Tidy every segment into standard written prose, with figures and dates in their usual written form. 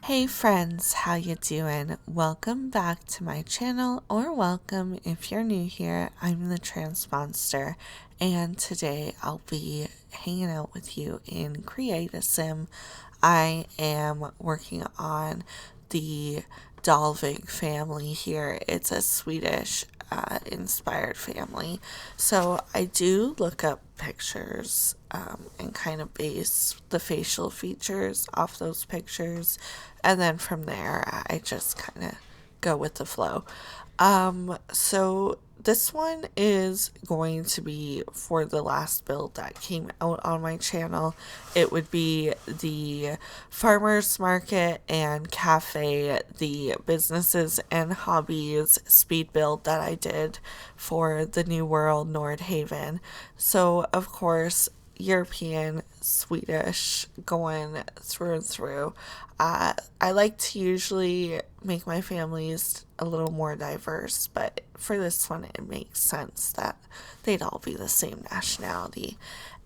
Hey friends, how you doing? Welcome back to my channel, or welcome if you're new here. I'm the TheTranspondster, and today I'll be hanging out with you in Create a Sim. I am working on the Dahlvig family here. It's a Swedish inspired family. So I do look up pictures and kind of base the facial features off those pictures. And then from there, I just kind of go with the flow. So this one is going to be for the last build that came out on my channel. It would be the farmers market and cafe, the businesses and hobbies speed build that I did for the New World Nordhaven. So of course, European, Swedish, going through and through. I like to usually make my families a little more diverse, but for this one, it makes sense that they'd all be the same nationality.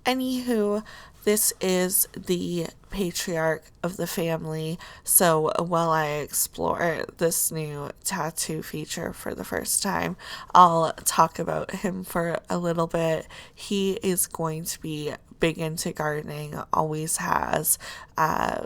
Anywho, this is the patriarch of the family. So while I explore this new tattoo feature for the first time, I'll talk about him for a little bit. He is going to be big into gardening, always has.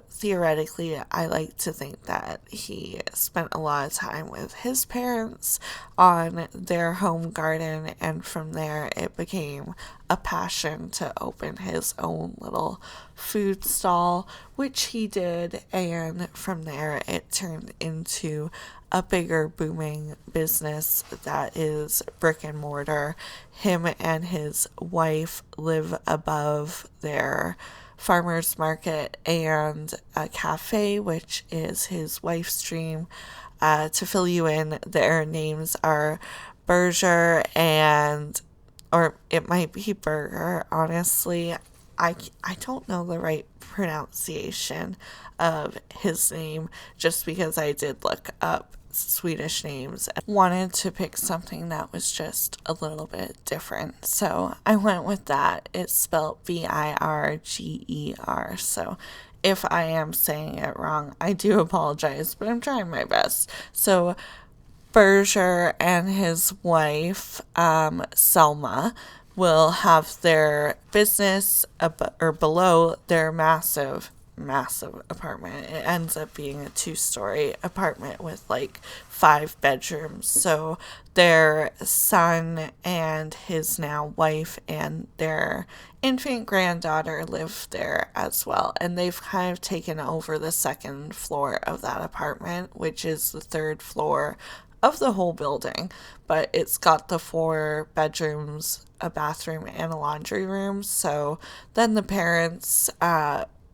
Theoretically, I like to think that he spent a lot of time with his parents on their home garden, and from there it became a passion to open his own little food stall, which he did, and from there it turned into a bigger booming business that is brick and mortar. Him and his wife live above their farmers market and a cafe, which is his wife's dream. To fill you in, their names are Birger and, or it might be Burger, honestly. I don't know the right pronunciation of his name just because I did look up Swedish names and wanted to pick something that was just a little bit different. So I went with that. It's spelled Birger. So if I am saying it wrong, I do apologize, but I'm trying my best. So Birger and his wife, Selma, will have their business or below their massive apartment. It ends up being a 2-story apartment with like 5 bedrooms. So their son and his now wife and their infant granddaughter live there as well. And they've kind of taken over the second floor of that apartment, which is the third floor of the whole building, but it's got the 4 bedrooms, a bathroom, and a laundry room. So then the parents,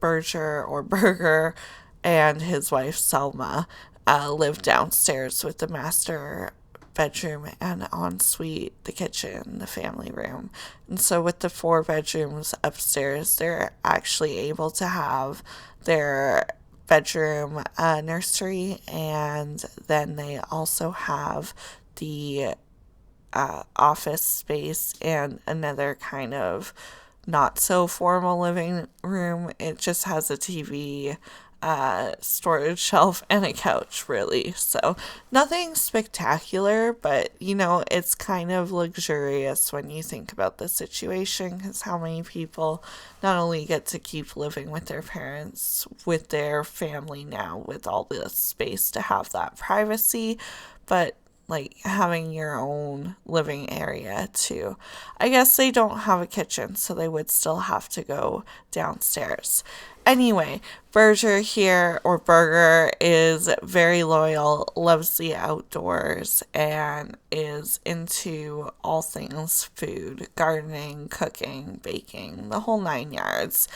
Berger and his wife Selma, live downstairs with the master bedroom and ensuite, the kitchen, the family room. And so with the 4 bedrooms upstairs, they're actually able to have their bedroom nursery, and then they also have the office space and another kind of not so formal living room. It just has a TV, storage shelf, and a couch, really. So nothing spectacular, but it's kind of luxurious when you think about the situation, because how many people not only get to keep living with their parents, with their family now, with all this space to have that privacy, but like having your own living area too. I guess they don't have a kitchen, so they would still have to go downstairs. Anyway, Berger here, or Burger, is very loyal, loves the outdoors, and is into all things food, gardening, cooking, baking, the whole 9 yards.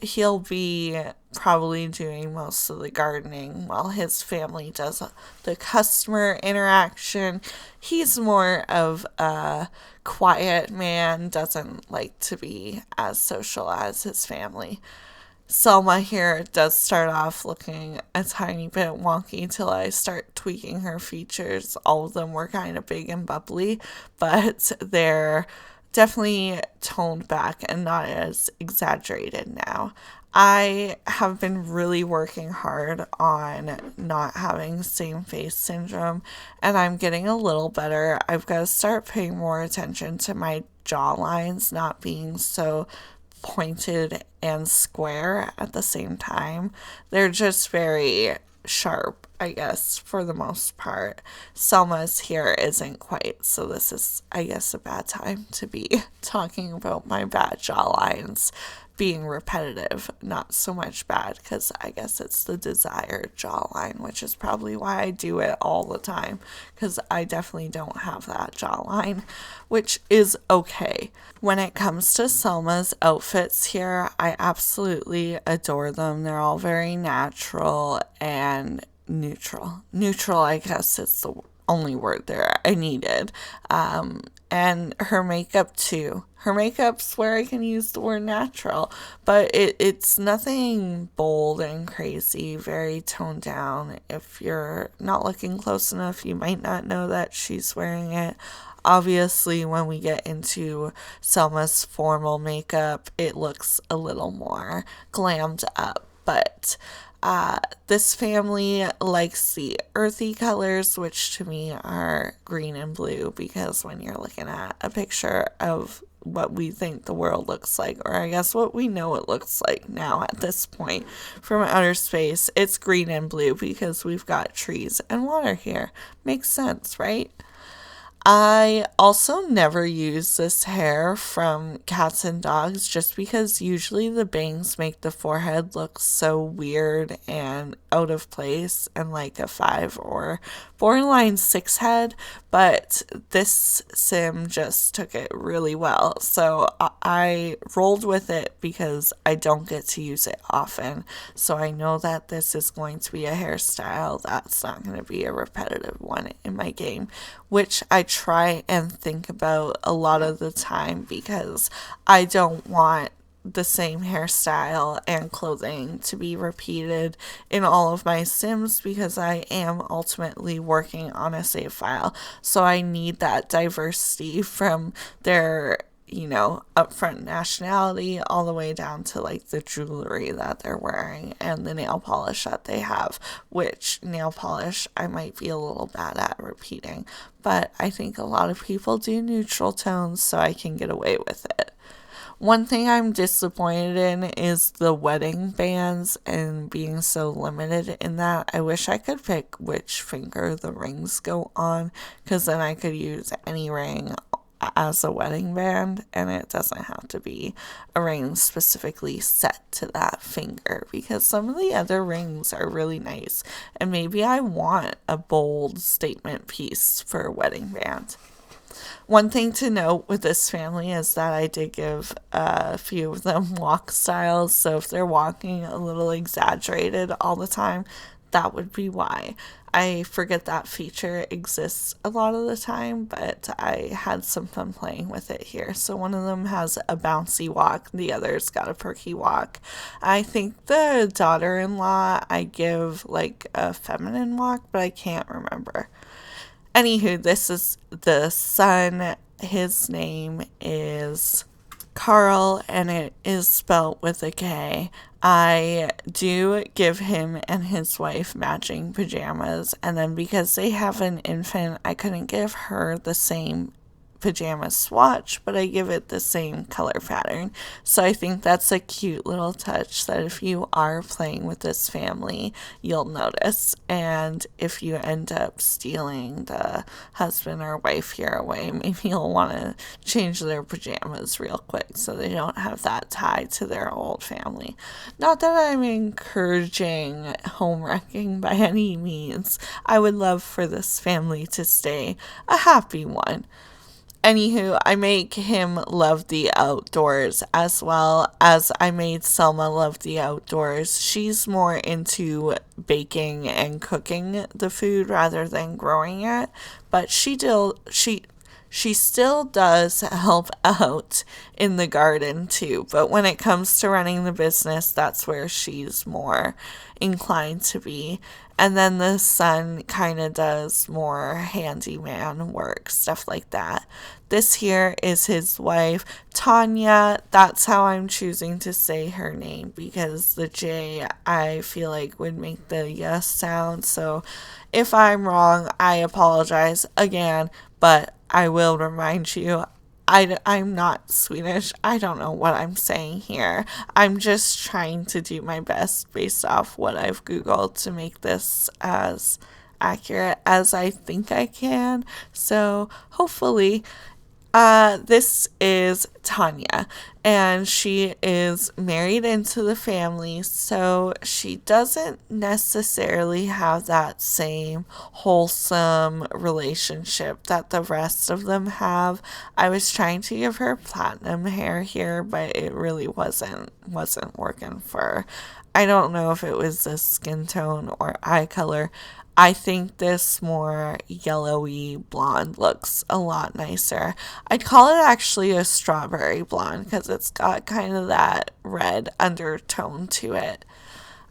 He'll be probably doing most of the gardening while his family does the customer interaction. He's more of a quiet man, doesn't like to be as social as his family. Selma here does start off looking a tiny bit wonky till I start tweaking her features. All of them were kind of big and bubbly, but they're definitely toned back and not as exaggerated now. I have been really working hard on not having same face syndrome, and I'm getting a little better. I've got to start paying more attention to my jaw lines not being so pointed and square at the same time. They're just very sharp, I guess, for the most part. Selma's here isn't quite, so this is, I guess, a bad time to be talking about my bad jaw lines being repetitive. Not so much bad, because I guess it's the desired jawline, which is probably why I do it all the time, because I definitely don't have that jawline, which is okay. When it comes to Selma's outfits here, I absolutely adore them. They're all very natural and neutral. Neutral, I guess, is the only word there I needed. And her makeup too. Her makeup's where I can use the word natural, but it's nothing bold and crazy, very toned down. If you're not looking close enough, you might not know that she's wearing it. Obviously, when we get into Selma's formal makeup, it looks a little more glammed up, but this family likes the earthy colors, which to me are green and blue, because when you're looking at a picture of what we think the world looks like, or I guess what we know it looks like now at this point from outer space, it's green and blue because we've got trees and water here. Makes sense, right? I also never use this hair from Cats and Dogs just because usually the bangs make the forehead look so weird and out of place and like a 5 or borderline 6 head, but this sim just took it really well. So I rolled with it because I don't get to use it often. So I know that this is going to be a hairstyle that's not going to be a repetitive one in my game, which I try and think about a lot of the time because I don't want the same hairstyle and clothing to be repeated in all of my sims because I am ultimately working on a save file. So I need that diversity from their, upfront nationality all the way down to like the jewelry that they're wearing and the nail polish that they have, which nail polish I might be a little bad at repeating, but I think a lot of people do neutral tones, so I can get away with it. One thing I'm disappointed in is the wedding bands and being so limited in that. I wish I could pick which finger the rings go on, because then I could use any ring as a wedding band and it doesn't have to be a ring specifically set to that finger, because some of the other rings are really nice and maybe I want a bold statement piece for a wedding band. One thing to note with this family is that I did give a few of them walk styles, so if they're walking a little exaggerated all the time, that would be why. I forget that feature exists a lot of the time, but I had some fun playing with it here. So one of them has a bouncy walk, the other's got a perky walk. I think the daughter-in-law I give like a feminine walk, but I can't remember. Anywho, this is the son. His name is Karl, and it is spelled with a K. I do give him and his wife matching pajamas, and then because they have an infant, I couldn't give her the same pajama swatch, but I give it the same color pattern. So I think that's a cute little touch that if you are playing with this family, you'll notice. And if you end up stealing the husband or wife here away, maybe you'll want to change their pajamas real quick so they don't have that tie to their old family. Not that I'm encouraging home wrecking by any means. I would love for this family to stay a happy one. Anywho, I make him love the outdoors as well as I made Selma love the outdoors. She's more into baking and cooking the food rather than growing it, but she She still does help out in the garden too, but when it comes to running the business, that's where she's more inclined to be. And then the son kind of does more handyman work, stuff like that. This here is his wife, Tonje. That's how I'm choosing to say her name because the J, I feel like, would make the yes sound. So if I'm wrong, I apologize again, but I will remind you, I'm not Swedish. I don't know what I'm saying here. I'm just trying to do my best based off what I've Googled to make this as accurate as I think I can. So hopefully, this is Tonje, and she is married into the family, so she doesn't necessarily have that same wholesome relationship that the rest of them have. I was trying to give her platinum hair here, but it really wasn't working for her. I don't know if it was the skin tone or eye color. I think this more yellowy blonde looks a lot nicer. I'd call it actually a strawberry blonde because it's got kind of that red undertone to it.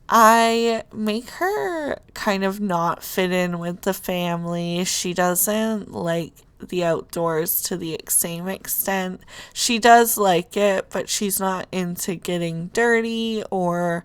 I make her kind of not fit in with the family. She doesn't like the outdoors to the same extent. She does like it, but she's not into getting dirty or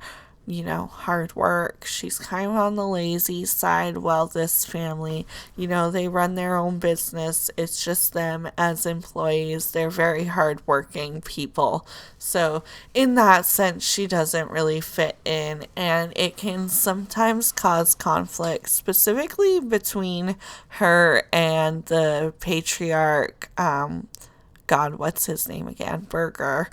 hard work. She's kind of on the lazy side, while this family, they run their own business. It's just them as employees. They're very hardworking people. So in that sense, she doesn't really fit in, and it can sometimes cause conflict, specifically between her and the patriarch, God, what's his name again? Birger.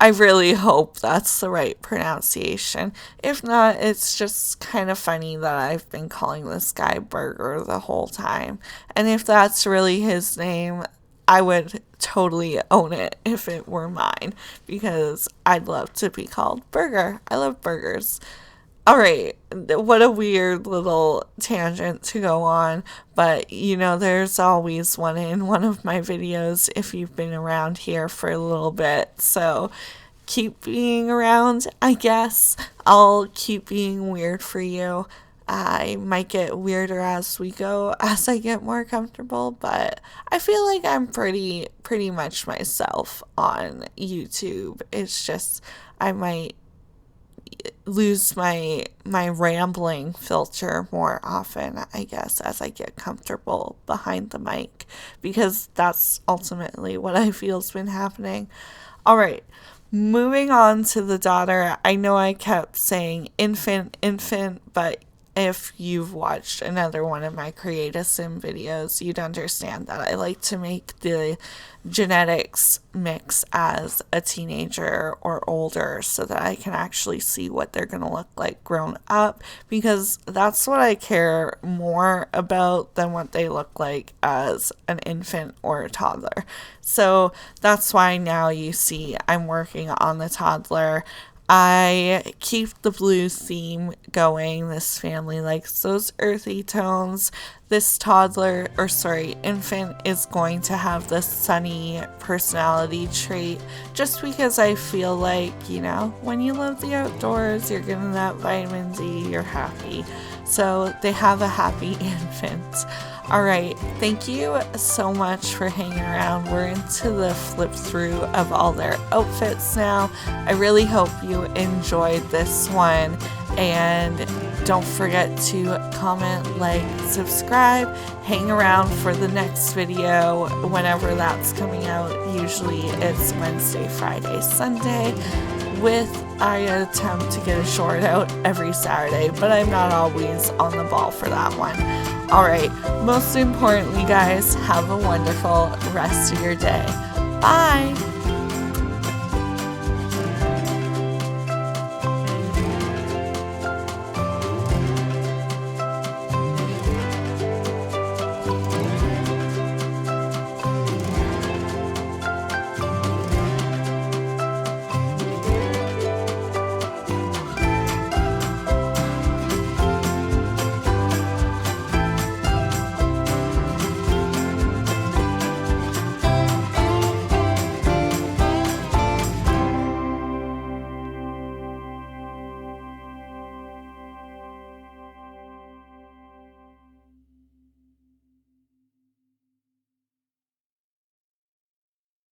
I really hope that's the right pronunciation. If not, it's just kind of funny that I've been calling this guy Birger the whole time. And if that's really his name, I would totally own it if it were mine, because I'd love to be called Birger. I love burgers. All right, what a weird little tangent to go on, but there's always one in one of my videos if you've been around here for a little bit. So keep being around, I guess. I'll keep being weird for you. I might get weirder as we go, as I get more comfortable, but I feel like I'm pretty much myself on YouTube. It's just I might lose my rambling filter more often, I guess, as I get comfortable behind the mic, because that's ultimately what I feel's been happening. All right, moving on to the daughter. I know I kept saying infant, but if you've watched another one of my Create a Sim videos, you'd understand that I like to make the genetics mix as a teenager or older so that I can actually see what they're going to look like grown up, because that's what I care more about than what they look like as an infant or a toddler. So that's why now you see I'm working on the toddler. I keep the blue theme going. This family likes those earthy tones. This infant is going to have the sunny personality trait, just because I feel like, when you love the outdoors, you're getting that vitamin D, you're happy. So they have a happy infant. All right, thank you so much for hanging around. We're into the flip through of all their outfits now. I really hope you enjoyed this one, and don't forget to comment, like, subscribe, hang around for the next video whenever that's coming out. Usually it's Wednesday, Friday, Sunday, I attempt to get a short out every Saturday, but I'm not always on the ball for that one. All right, most importantly, guys, have a wonderful rest of your day. Bye!